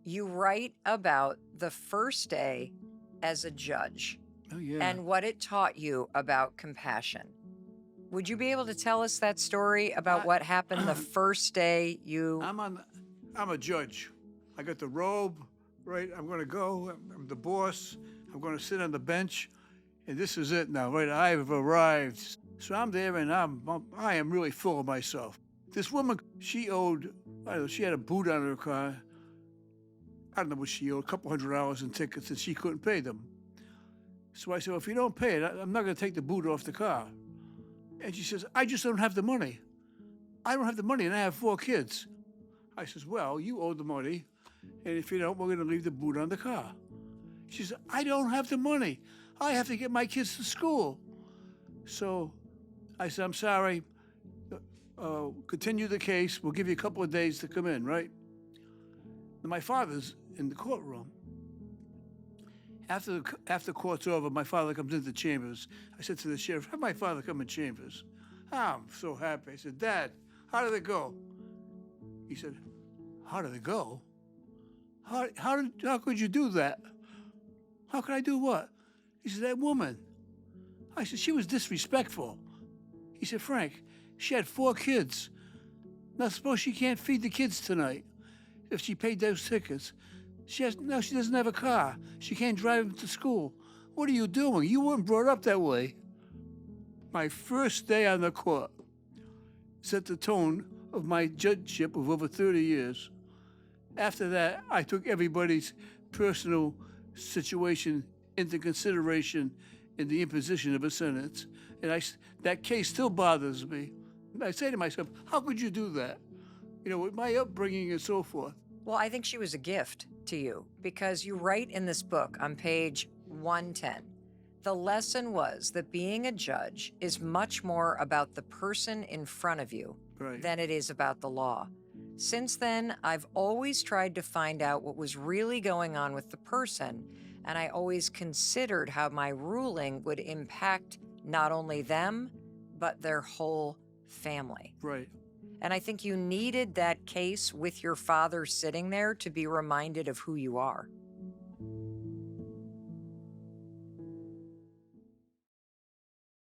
You write about the first day as a judge Oh, yeah. and what it taught you about compassion. Would you be able to tell us that story about what happened the first day you... I'm a judge. I got the robe, right? I'm going to go. I'm the boss. I'm going to sit on the bench. And this is it now, right? I've arrived. So I'm there, and I am really full of myself. This woman, she owed, I don't know, she had a boot on her car. I don't know what she owed, a couple $100 in tickets, and she couldn't pay them. So I said, well, if you don't pay it, I'm not going to take the boot off the car. And she says, I just don't have the money. I don't have the money, and I have 4 kids. I says, well, you owe the money, and if you don't, we're going to leave the boot on the car. She says, I don't have the money. I have to get my kids to school. So I said, I'm sorry. Continue the case. We'll give you a couple of days to come in, right? And my father's in the courtroom. After court's over, my father comes into chambers. I said to the sheriff, have my father come in chambers. I'm so happy. I said, Dad, how did it go? He said, how did it go? How could you do that? How could I do what? He said, that woman. I said, she was disrespectful. He said, Frank, she had 4 kids. Now suppose she can't feed the kids tonight if she paid those tickets. She doesn't have a car. She can't drive them to school. What are you doing? You weren't brought up that way. My first day on the court set the tone of my judgeship of over 30 years. After that, I took everybody's personal situation into consideration in the imposition of a sentence. And that case still bothers me. I say to myself, how could you do that? You know, with my upbringing and so forth. Well, I think she was a gift to you because you write in this book on page 110, the lesson was that being a judge is much more about the person in front of you than it is about the law. Since then, I've always tried to find out what was really going on with the person, and I always considered how my ruling would impact not only them, but their whole family. Right. And I think you needed that case with your father sitting there to be reminded of who you are.